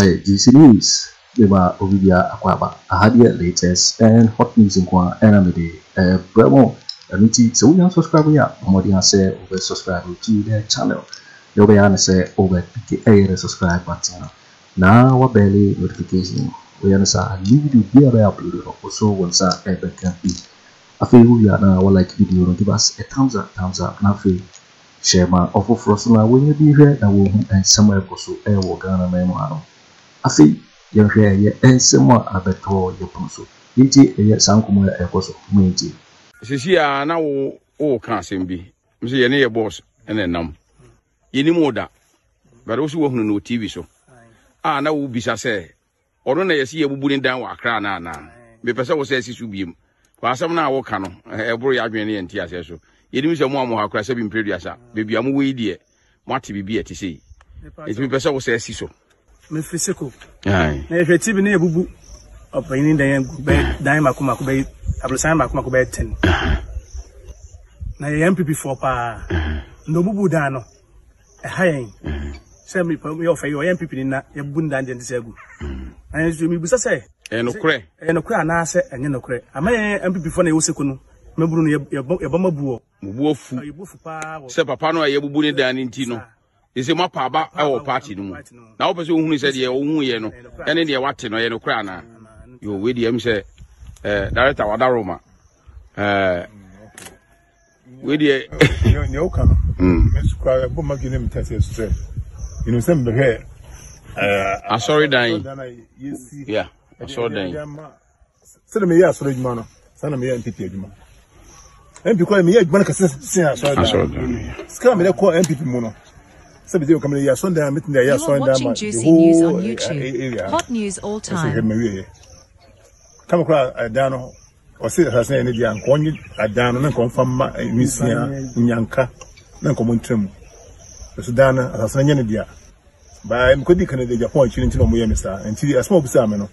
Hi, this is Bawumia Akwaba. I had the latest and hot news in Kwa Enamide. Bravo, so we are subscribing. More than say over subscribe to the channel. You'll be able to say over the subscribe button. Now, what barely notification. We understand a new video be uploaded also once I ever can be. I feel we are now like video. Give us a thumbs up. Now, share my offer for us now when you be here and somewhere also air Ghana memo. I feel you're here and somewhere I bet all your pencil. Iti a sankumo air also. Minty. Sisia now all can't be. Mr. Near boss and then numb. Any more that, but also won't know TV so. Ah, now will be say. Or don't I see a booing down a crown now? The person was says it should be him. For some now, what can a boy Adrian and Tia so. It is a more how crash in previous. Baby, I'm away dear. What to be at to say. It's me person was says so. Me physical. Aye. If it's even a boo of any dime Makumako, I will sign Makumako 10. Now, NPP for pa. No boo dano. A high. Sammy, me offer your NPP in that, your bundan and disable. And you may say, and no cray, and no cray, and I say, and no cray. I may NPP for the Usekunu, Mabun, your bomber boo. Wolf, you boof pa, Sepapano, you booted down in Tino. Is a map about our party. Now, person who said, your own yeno, and in the Watton or no crana. You with him say, Director Wadaroma. With the no come. Let's cry a bomber him test straight. You know, some here. I sorry, dying. Yeah, I saw dying. Send me a solid man. Send me NPP. And because me, one can say, I saw that. Scam me, call NPP mono. Somebody come here, Sunday, I'm meeting there. You're watching Juicy News on YouTube. Hot news all time. Come across a down or say, has any young one, a down and confirm Miss Yanka, non common trim. The Sudan has an idea. But I'm Kennedy Agyapong into Mensah until a small salmon.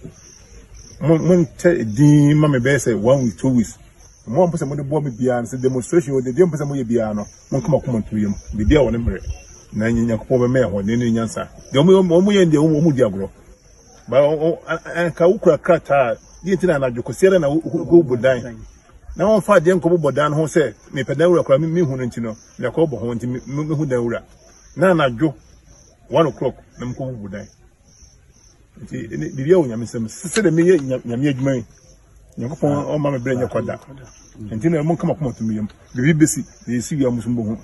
One deem Mammy Bear say 1 week, 2 weeks. 1 person with the bomb beyond the demonstration with the young person with piano. One come up to him. The dear one number 9 young poor man when in Yansa. The only and the Omudiagro. But and Kauka Krata, the Internet, you could say, and I go Bodine. Now on 5 young Kobo Bodan who said, me Pedera cry me who didn't know, Yakobo haunting me who deura. Nana Joe 1 o'clock, Namco would die. The young Yamism said a mere Yammy. Yakopon or Mamma Brain your quadra. Until I won't come up to me. The BBC, they see your Musumbo.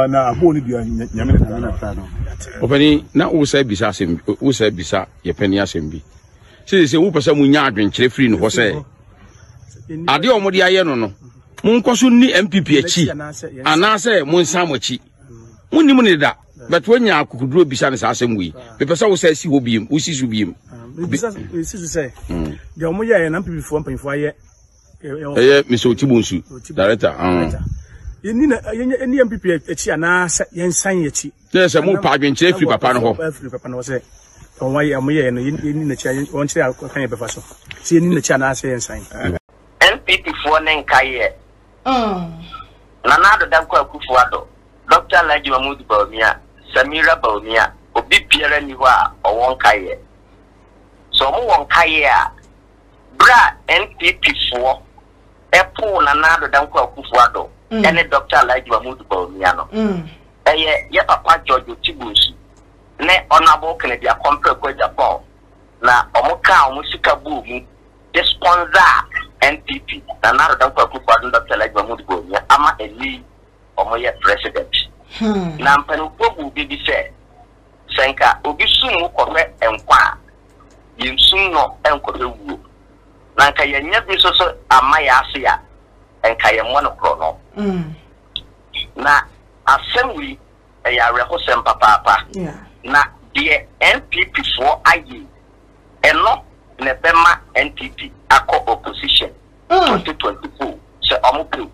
Now, I won't be Yamin. Opening now who said beside him, who said beside your penny assembly. See, the person we yard and free in Jose. Are the Omodia Yano? Munkosuni NPP, and I say Monsamochi. Only money that, but when you could do beside the same way, the person says he will be him, which is to be him. This is to say, the Omoya and NPP for 1.5 Mr. Tibunsu, Director. You need any NPP, and I sign it. There's a more pardon, Jeffrey Papano. Every Papa was it. From why I'm here and in the chair, one chair, kind of person. See in the channel, say and sign. NPP for Nenkaye. Nanado Danko Akufo Addo. Dr. Bawumia, Samira Bawumia, Obi Pierre Niwa, or one Kaye. So, one Kaye, Bra NPP for Epo Nanado Danko Akufo Addo, and Dr. Bawumia. Yet, Papa George Tibunsu, Ne Honorable Kennedy Agyapong, Na Omoka Musika Boom, the sponsor NPP, Nanado Danko Akufo Addo, Dr. Bawumia, Ama Eli. Omoye president. Nampanu Opoku be said, Senka, Obisu Kore and Kwa, Yimsun no and Kojo. Nanka Yabu so Amaya Sia and Kayamano Chrono. Na assembly a Yarehosem Papa. Na dear NPP for IE and not Nebema NPP, Ako opposition 2024. So Omupu.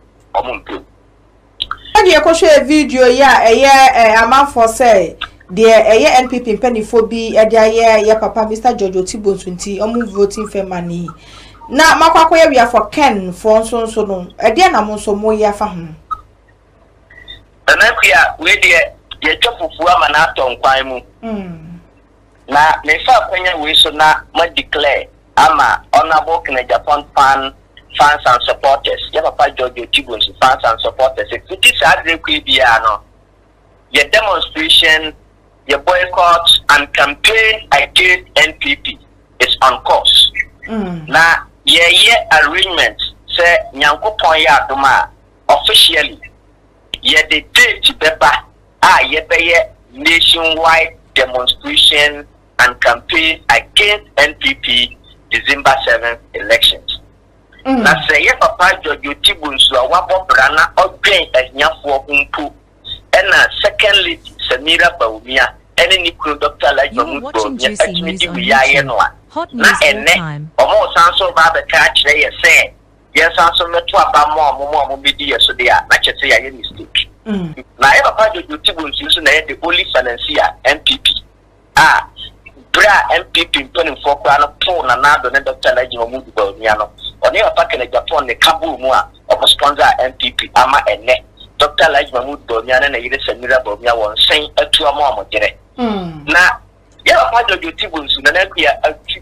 You can share a video, a man for say, dear, a NPP penny for be a dear, papa, Mr. Jojo Tibunsu, voting for money. Now, Makwa, we are for Ken for so long. A dear, I'm also more ya for him. And we are, we dear, your chop of woman out on Kwaimu. na me fa kwanya we so na ma declare ama honorable Kennedy Agyapong fans and supporters ya papa George Tibon's fans and supporters it is adre kwe bia no your demonstration your boycott and campaign against NPP is on course na ye arrangement say nyankopon ya adoma officially ye the date beba ye be nationwide demonstration and campaign against NPP December 7th elections. Na say ye papa George Tibon's wabo brana odwen anyafo humpu ena second lady Samira Bawumia ene ni Dr. Agyapong na ene omo sanso ba be ka kire ye say yes sanso meto aba mo bidi ye so dia na chese ya ye mistake na ye papa George Tibon's so na ye the only financier NPP bra NPP mpeni fokwa no po na nado ne Dr. Agyapong no oni papa Kennedy Agyapong ne kabu mu a o sponsor NPP ama ene Dr. Agyapong na yire Samira Bawumia won sen atu ama jere na ye papa George Tibon's na na kuya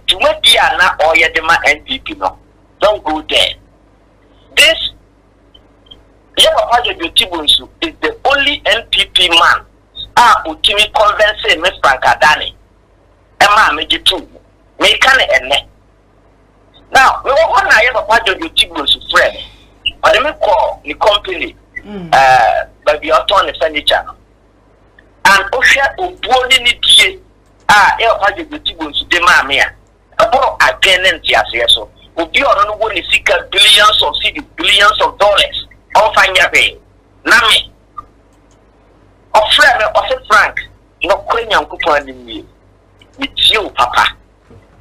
tumadi ana oye de ma NPP no don't go there. This ye papa George Tibon's is the only NPP man utimi convince me Frankadani ema mejitu me kan enne now we want na ye papa George Tibon's friend or them call the company but we are turn furniture and osha obuoni ni die ye papa George Tibon's de ma me about again ntiase so obi ono no go ni sika billions of dollars on fanya be na me of Frank no kwenya nkupon ni mi you papa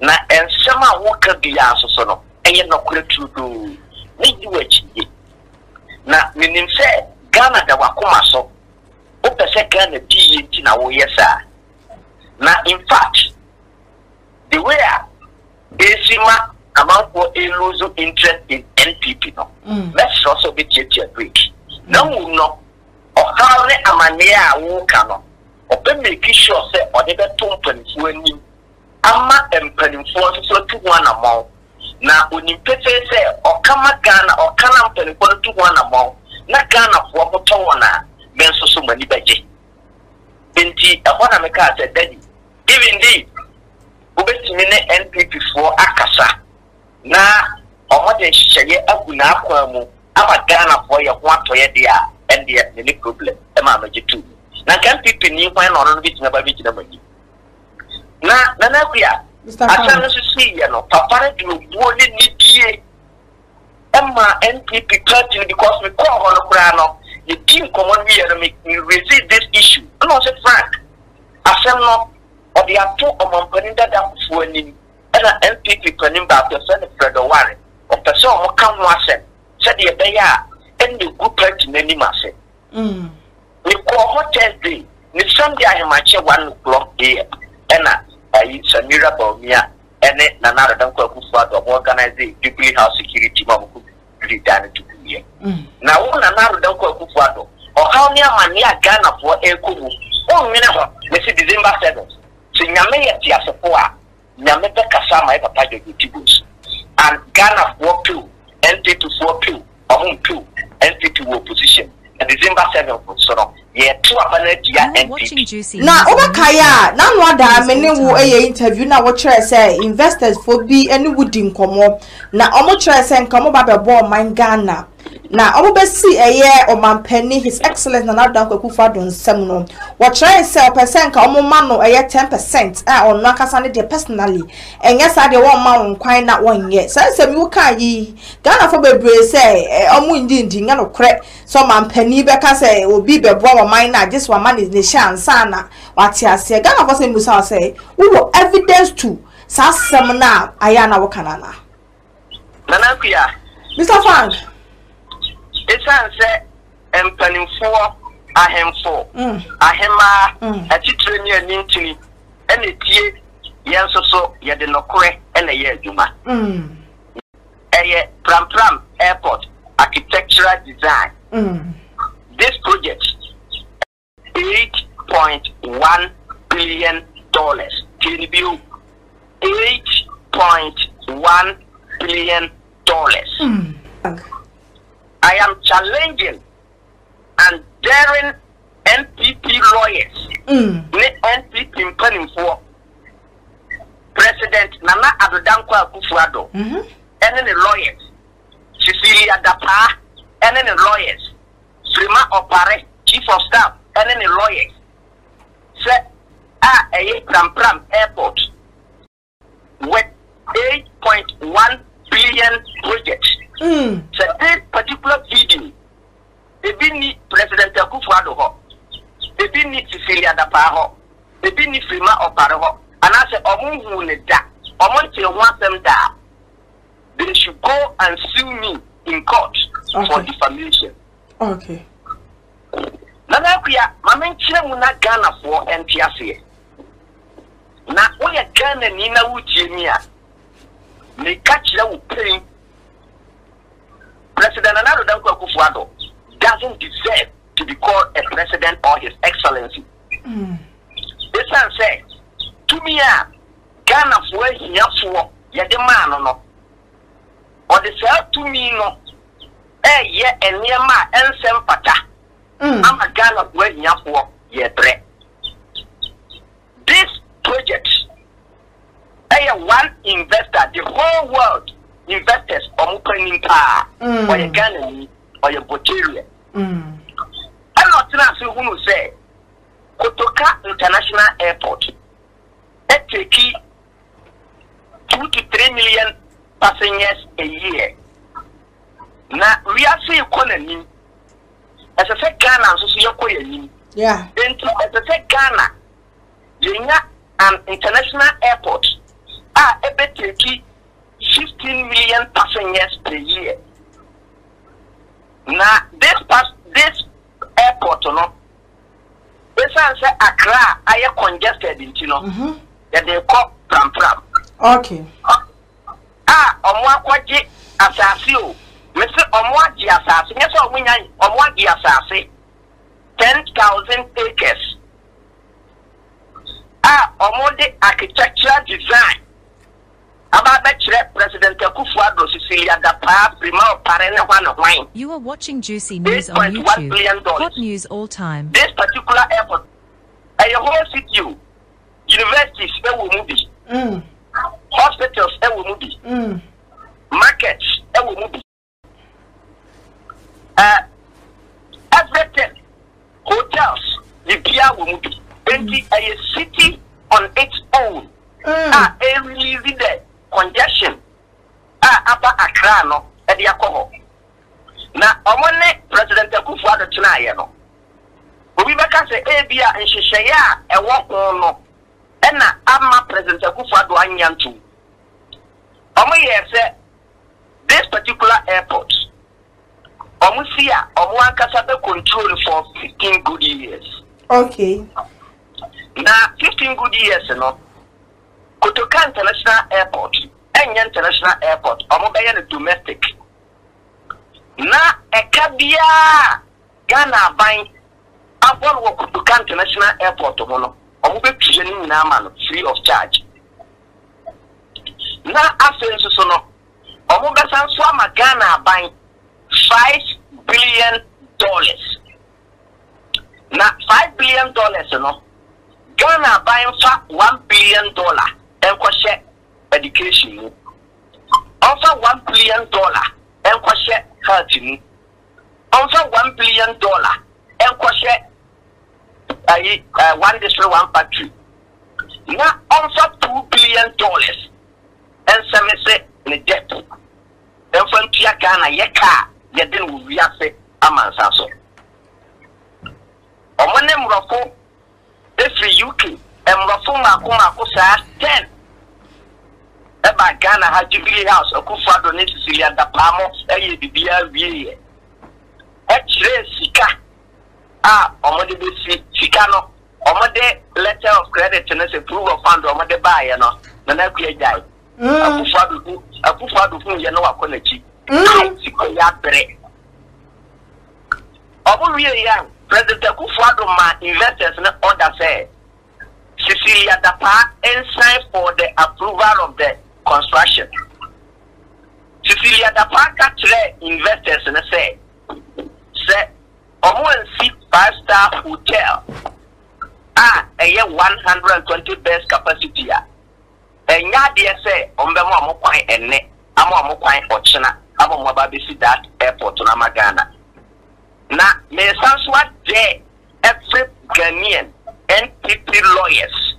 na ensema woka bia so no enye no kure trudo ni diwachi na minim se Ghana da wakoma so o pese Ghana di yenti na wo yesa na in fact the way Esima amount for a lose interest in NPP no let's also be a break no no o how ne amane a wo ka no o be make sure say o de be tumpanfo ani ama empanimfo so tu one amount na onipete say o kama Ghana o kana mpanimfo tu one amount na Ghana fo boto wona ben so mani baje enti e hona me ka say daddy even the obetimi ne NPP for akasa na omode hye aguna akwa mu ama Ghana for ye ho atoye dia and any problem e ma majitu na NPP ni kwan no no bitima ba bigina magi na kuya acha no sisi ye no papa de obuo ni die emma NPP party because me call hono kura no the team common we are make resist this issue no say Frank asem no or the ato omompani dada kufu ani na NPP panim ba to send Fredo Warren o person o kan ho asem said ye be ya and the group party nani mase we call hotel day ni Sunday ahemache 1 o'clock there ena Samira Bawumia ene na naradan Kwaku Addo organize Jubilee House security mamuku ridane to here na wo na naradan Kwaku Addo o how ni amani Ghana for ekomu o nwene ho me si December 7th so nyame yeti asefo a nyame be kasa mai papa George Tibon's and Ghana for two NPP for two or two NPP opposition and December 7th so no ye to abanadia NPP na obakaya na no ada mene wo interview na wo kire say investors for bi ene wudi nkomo na omo kire say nkomo ba be bo man Ghana na omo be si omampani his excellence na nadan Kwaku Addo nsem no wo kire say percent ka omo ma no 10% ono akasa ne de personally enye sa de wo ma nkwan na wonye say mi wo kan yi Ghana for bebre say omo ndi nga no kre so omampani be ka say obi be bo man na just one man is the chance na wati ase Ghana for say musa say we will evidence to sa sem na aya na wo kanana nana kuya Mr. Frank esan say empanimfo ahemfo ahema atitre ni anintini ene tie yensoso ye de nokore ene ye adwuma eye Prempeh airport architectural design this project $8.1 billion bill $8.1 billion. I am challenging and daring NPP lawyers, NPP planning for President Nana Addo Akufo Addo, and the lawyers, Dampare, and the lawyers, Opare, Chief of Staff, and the lawyers, set a Prempeh airport with 8.1 billion projects. So this particular video, they didn't need President Akufo Addo, they didn't need Dampare, they didn't need Opare, and I said, they should go and sue me in court for defamation. Okay. Nana Kuya, Mamma Chemuna Ghana for NPP. Na we are Ghana Nina Wujimia. May catch them paying. President Nana Akufo Addo doesn't deserve to be called a president or His Excellency. This man said, to me, Ghana for here for Yademano no. Or the sell to me no. Yeah, and near my and pata. I'm a Ghana for here for Yebre. This project, one investor, the whole world investors opening power or your Ghana or your Boakye. I'm not who say Kotoka International Airport. It takes 2 to 3 million passengers a year. Now we are saying economy as I said Ghana so you yeah. Then as I said Ghana, you an international airport able to take 15 million passengers per year. Now this airport no. This answer Accra I congested in that they call Prempeh. Okay. Omwakwaji asasio. Mr. Omwaji asasi. Yes, Omwaji asasi. 10,000 acres. Omode architectural design. About that President Akufo Addo Dampare. You are watching Juicy News on YouTube. Hot news all time. This particular airport, a whole city, universities, hospitals, markets, everything, hotels, the beer will be. A city on its own. Releasing the congestion. Upper Accra no, at the alcohol. Now, President Akufo Addo tonight, no. We make us say, Abia and Shishaya, a walk on no. And now, I'm President Akufo Addo Anyantu. Say, this particular airport, Omusia, Omuankasabe control for 15 good years. Okay. Now, 15 good years, no. Kotoka International Airport, any international airport, Omobaya domestic. Na Ekabia Ghana buying Apple Kotoka International Airport, Omobe training Naman free of charge. Na Asensu Sono, Omogasan Swama Ghana buying $5 billion. Now $5 billion, no. Ghana buying $1 billion and share education. Offer $1 billion and share health. Offer $1 billion and share one district, one factory. Now offer $2 billion and some say in the debt. And from Ghana, yeka, yedin we are say amansaso. Omonem rofo every UK and rofo mako sa 10. Eba Ghana ha Jubilee House Akufo Addo ne Cecilia Dapamo eye bibia wie. Echre sika omode be sika no omode letter of credit na se proof of fund omode buy no na ku ejai. Akufo Addo fun ye no wakonachi. Siko ya bere. Obo wie ya President Akufo Addo ma investors na order say Cecilia Dapa and sign for the approval of the construction. Cecilia Dapa catch investors and say, see 5-star hotel. A year 120 beds capacity. And ya dear say, Ombemo Mokwai and Ne, Amo Mokwai Ochina, Amo Mababisi that airport to Namagana. Now, may what day every Ghanaian NPP lawyers,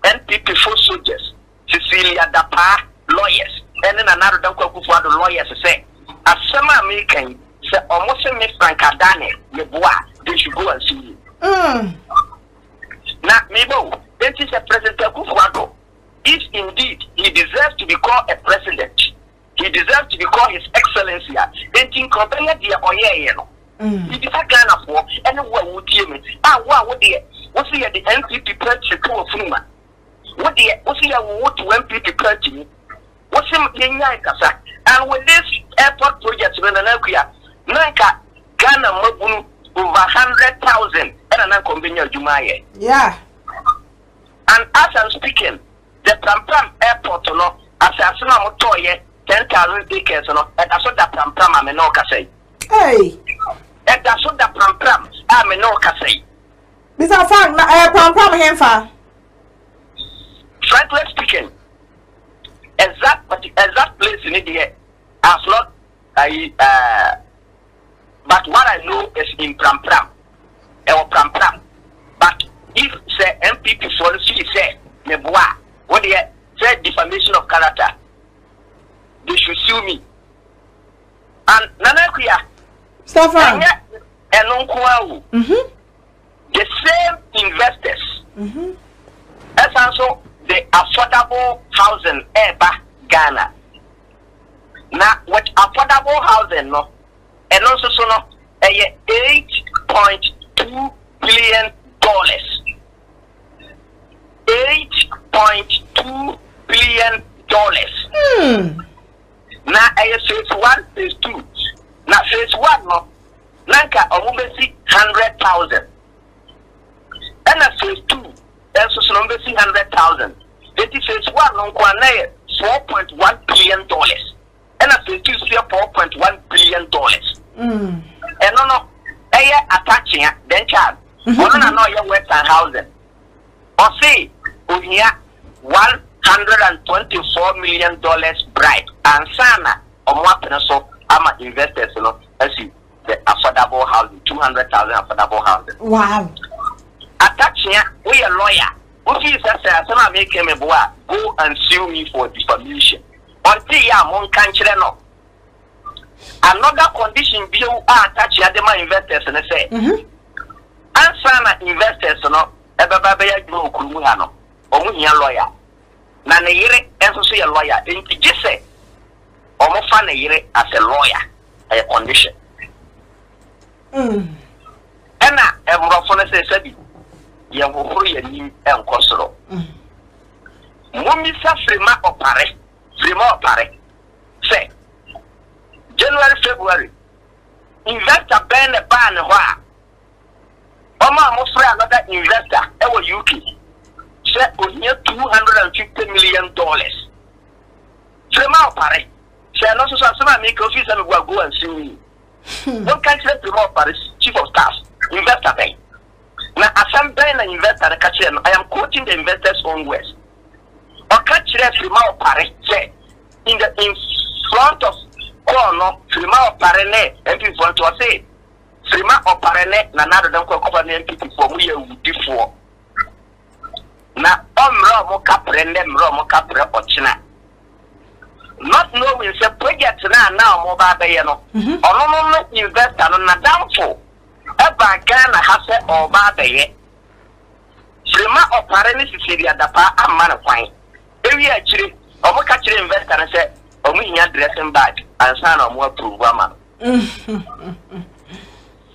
NPP full soldiers, Cecilia Dapa lawyers, and then another Akufo Addo lawyers say, as some American say almost Miss Frankadane, they should go and see you. Now, maybe that is a President Akufo Addo. If indeed he deserves to be called a president, he deserves to be called His Excellency. Then think company the Oyeno. He is a Ghana for anyone would hear me. What the NPP purchase to a Fuma? What the what to NPP purchase? What's him in Yankasa? And with this airport project, when an Ghana Mabunu over 100,000 and an inconvenient Jumaye. Yeah. And as I'm speaking, the Prempeh airport, no, as I said, I'm 10,000 acres, no, and that's what the Prempeh I'm no say. Hey, and that's what the Prempeh I'm no say. Mr. Frank, Prempeh Hemfa. Frankly speaking, exact place in India has not but what I know is in Prempeh, or Prempeh. But if say NPP policy say Meboa, what they say defamation of character, they should sue me. And Nanakuya, Stefan, and Uncle, the same investors, as also the affordable housing Eba Ghana. Now, what affordable housing no, and also so no, $8.2 billion. $8.2 billion. Now, phase 1, phase 2. Now, phase 1, no, Nanka Omubesi 100,000. And phase 2, also Sonombesi 100,000. That is phase 1, no, $4.1 billion. And phase 2 is $4.1 billion. And no, attaching then child. I know your Western housing. Or say, we have $124 million bribe. And Sana, or what so I'm investors, you know, I see the affordable housing, 200,000 affordable housing. Wow. Attaching, we a lawyer. Who is a son make him a boy, go and sue me for defamation. Until you are mon country no. Another condition you are attaching the investors and say. Ansana investors no ebabaya gbo okuruha no omuhia lawyer na ne yire enso so ye lawyer enti gise omofa ne yire as a lawyer a condition ena emrofo ne se sabi ye hofuru ye nim enkosoro mumisa frima opare say January February investor ben ban ho a Oma Mofra another investor ever UK said near $250 million. Frema Pare. Say no so some make office and go and see me. One country Frema Pare chief of staff investor pay. Now as I'm buying an investor I am quoting the investors' own words. Or catch Frema Pare say in front of Kono Frema Pare ne and people want to say Frima oparene na nado don ko ko na NPP for mu ye wudi for na omro mo kapre ochina not knowing say project na mo ba be ye no ono no investor no na damfo e ba Ghana ha se o ba be ye Frima oparene Cecilia Dapa amana kwan ewi akire o mo ka kire investor na say o mu hinya dressing bag ansa na mo approve ama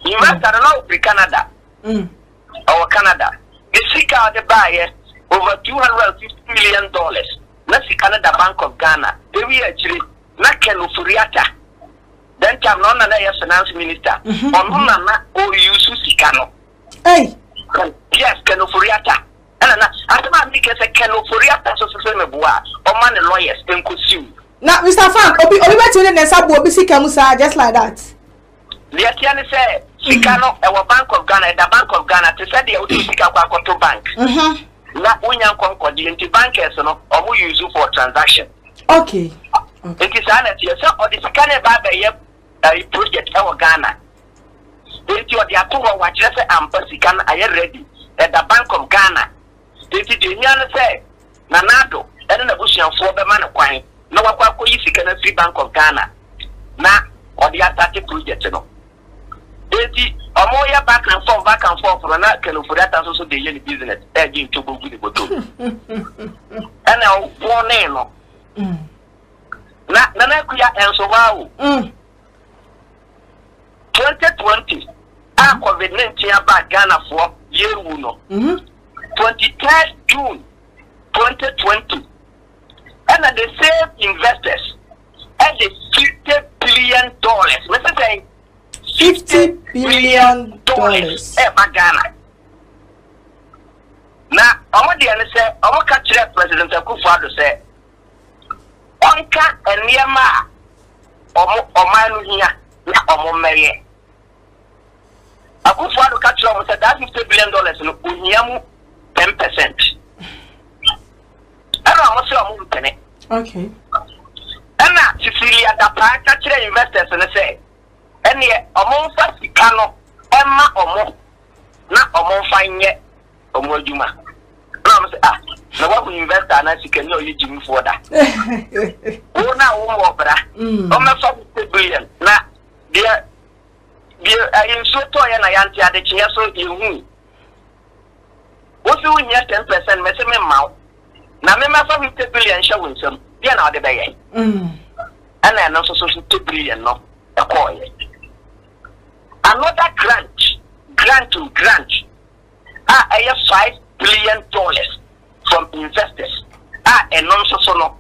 investor now in Canada. Our Canada. The Sika the buyer over $250 million. Let's see Canada Bank of Ghana. They will actually not Ken Ofori Atta. Then come on another finance minister. On Nana Owusu Sikano. Hey. Yes, Ken Ofori Atta. And after I make say Ken Ofori Atta so meboa o man the lawyers enko sue. Now Mr. Fan, obi betu ne nsabu obi sika musa just like that. The atiane say sika no e wo Bank of Ghana, the Bank of Ghana te say the o sika kwa Akoto bank. Na unya konkodi nti bankers no o mo use for transaction. Okay. It is an idea. So, or the scanner by project our Ghana. If you are the Akufo watch, let's say, Ampersican, I am ready at the Bank of Ghana. If you didn't say, Nanado, and the bush and for the man of wine, no Kwaku Annan free Bank of Ghana. Now, or the Atlantic project, you know. If you are more back and forth for an Ken for that, also the yearly business, edging to go with the bottle. And now, one name. Na kuya enso wawo 2020 a COVID-19 aba Ghana for year no 23rd June 2020 and the same investors at the $50 billion let's say $50 billion eba Ghana na omo de ane say omo ka kire President Akufo Addo say onka eniema omanu hia na omomeye Akufo Addo ka kire say that $50 billion no ohiamu 10%. Ana mo say omo mpene. Okay. Ana Cecilia Dampare ka kire investors ne say ene omo mfa sika no emma omo na omo mfa nye omo adwuma. Na mo say na wa investor na sika no yi jimi for that. Ona wo mo bra. O me fa $50 billion na dia in so to ya na yanti ade kye so ehu. Wo fi wo nya 10% me se me ma. Na me ma fa $50 billion sha won sam. Dia na ode be ye. Ana na so $50 billion no e ko ye. Another grant $5 billion from investors. And also no.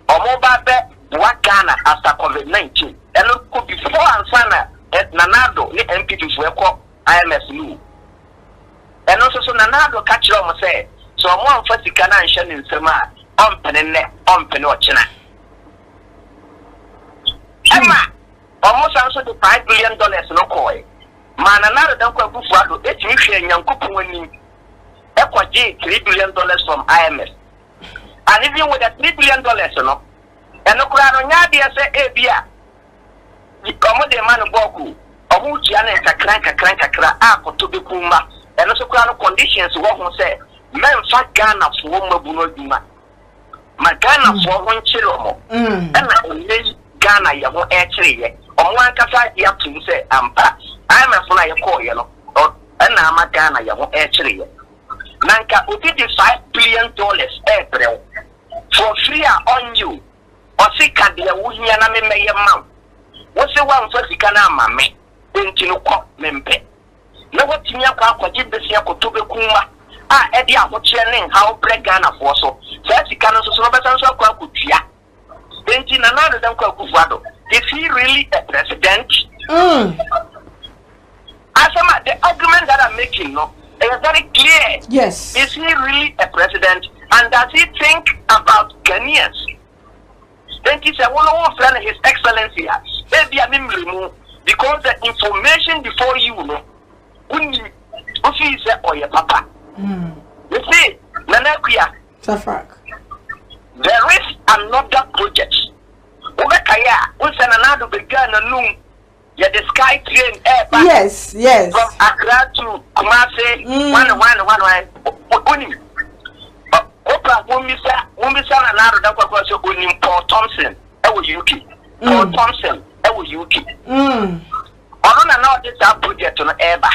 Omoba be Ghana after COVID-19. And it could be before Ansana at Nanado, the NPP for IMF new. And also so Nanado catch on say, so one first Ghana in Sama, on Penochina. Emma, almost answer the $5 billion no coy. Man, another don't go for it. You young couple $3 billion from IMF. And even with the $3 billion, you know, and the Quran say, Abia, the commodity man of Boku, Omuchi and Kakranka, Akoto Kuma, and also Crown conditions, what one say, men fat Ghana for one Bunodima. My Ghana for one Chilomo, and I Ghana, you won't actually, on one Kasa, you have to say, I'm a fly call, you know, and I'm a Ghana, you won't actually. Nanka uti the $5 billion April for free on you. Or see Kadia Wuhiana me mam. What's the one for Sikana me? Intino cop mempe. No what Tinyaka did the Siako to be Kuma. Edia, what's your name? How break Ghana for so? Says Sikana so Kwaku Chia. Bentin another than Kwaku Addo. Is he really a president? As the argument that I'm making, no. It is very clear. Yes. Is he really a president? And does he think about Ghanaians? Then he said, well, friend, His Excellency, maybe I mean remove because the information before you know, when you say, oh, your papa. You see, Nanakuya, there is another project. Ubekaya, Usananado began a noon. Yeah, the sky train air. Yes. From Accra to Kumasi, one. Opa, Wumisa, and Nado, that was your Port Thompson, UK. Port Thompson, UK. On another this project on Eba.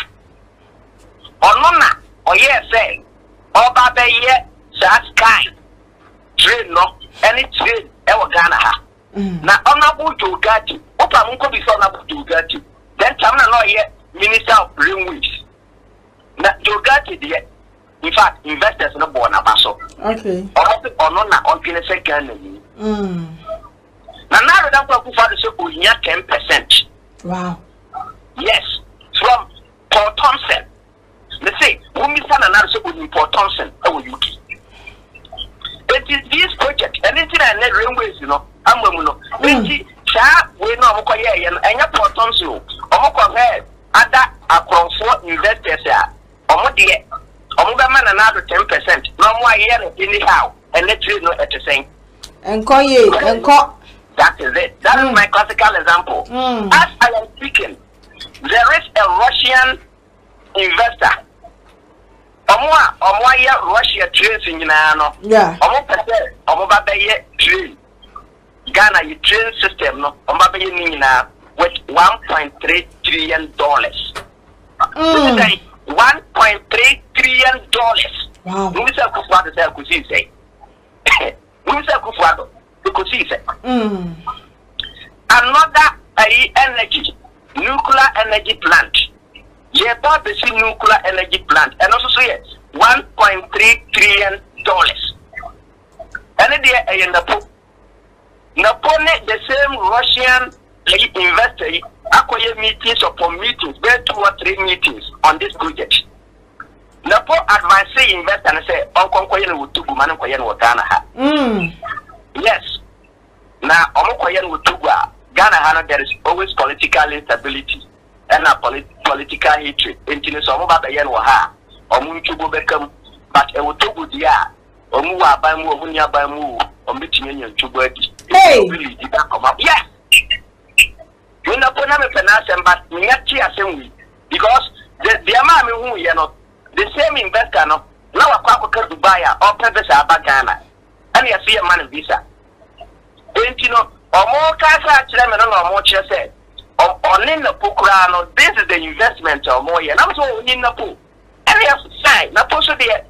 On or yes, say, or Baba, yeah, sky train, no, any train, ever Ghana. Now, honorable to Gatti. Opa Munko be so honorable to Gatti. Then Tamna lawyer, Minister of Greenwich. Now, Jogati, dear. In fact, investors no born abaso. Okay. Or not, on the second. Now, that Kwaku Addo so we 10%. Wow. Yes, from Port Thompson. Let's say, Wumi San and also Port Thompson, UK. railways no amamu no enti cha we no omokoye ye no enya portons o omokohe ada akronfo investors a omode omobema na 10% no mo aye no anyhow and let you know at the same enko that is it. That is my classical example. As I am speaking, there is a Russian investor. Omo ya Russia trains in no. Yeah. Omo pese omo ba be train. Ghana you train system no. Omo ba be ni na with $1.3 trillion. $1.3 trillion. Wow. We say Akufo Addo say Akusi say. We say Akufo Addo because he said another energy, nuclear energy plant. Yeah, but the nuclear energy plant, and also say $1.3 trillion. And they are the same Russian investor acquire meetings upon meetings, there 2 or 3 meetings on this project. NAPO advise investor and say, Uncle Koyan would do man Koyan Ghana. Yes. Now, Ghana, there is always political instability and a political hatred. And in some of the Yanwaha, or Munchubo become, but a Wotobu dia, or Mua by Mu, Munya by Mu, or meeting in Chuberti. Hey! Really, did that come up? Yes! You know, but Miyachi Assembly, because the amount who you know, the same investor, now a Kwaku buyer or Prempeh Ghana, and you see a man visa. You know, or more Casa Chairman or more chair said, or Nina Pukurano, this is the investment or more, and I'm so in Napo. And they have to say, Napo, so there,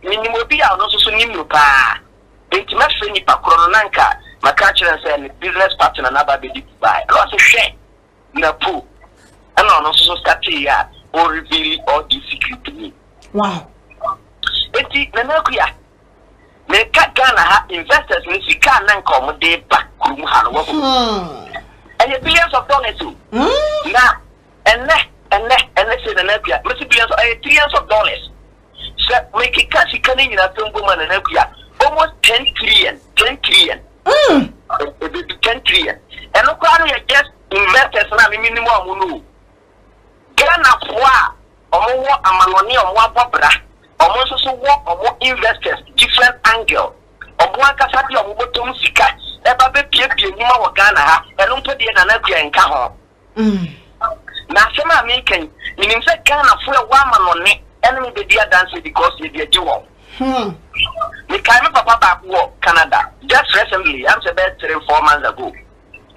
Minimobia, also Nimupa, Intimacy Pakronanka, my catcher and business partner, and another baby buy. I was a shame, Napo, and also start here or reveal all this secret to me. Wow. It's Nanakuya. Ghana investors in Sika and come day back. And billions of dollars too. Now, and let's say the Nepia, billions of dollars. So make a cash coming in a woman and Nepia almost 10 trillion. 10 trillion. And look how you just investors now minimum. Ghana for or Amaloni or Wabra. Almost also work or more investors, different angle. Or one Casati or Motom Sika, Ebabe Pia Nima Ghana, and don't put the Nanapia and Kaho. Now, some American, meaning that Ghana for a woman on me, enemy the dear dancing because you did duo. The Kaiman Papa back war Canada. Just recently, I'm about 3 or 4 months ago.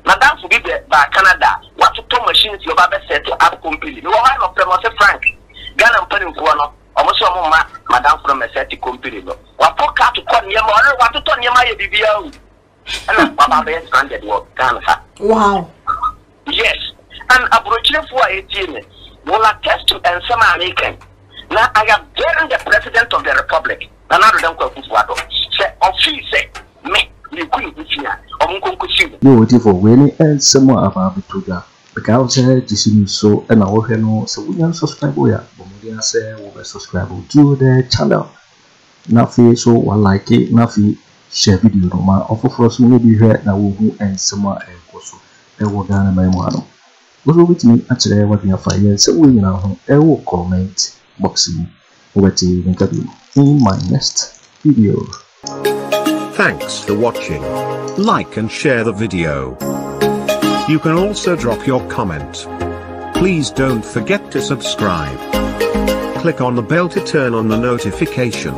Madame forbid by Canada, what to put machines your Baba set to up completely. You are one of them, Frank. Ghana and putting for no. Almost Madame from a set company. What for car to call your mother? What to turn your my BBO? And Baba has granted work, Canada. Wow. Yes. And a brochure for 18 will attest to and some American. Now I am daring the president of the republic. Another than Kwaku Addo. Say, of she say, me, you couldn't be here. No, what if we and someone about the program. Because this is so, and our hello, so we can subscribe. We say subscribe to the channel. Nafi so one like it, Nafi share video. No offer for us maybe here now who and someone else. I will Ghana by one. Go with me actually what we are finding. So we now I will comment boxing over to interview in my next video. Thanks for watching. Like and share the video. You can also drop your comment. Please don't forget to subscribe. Click on the bell to turn on the notification.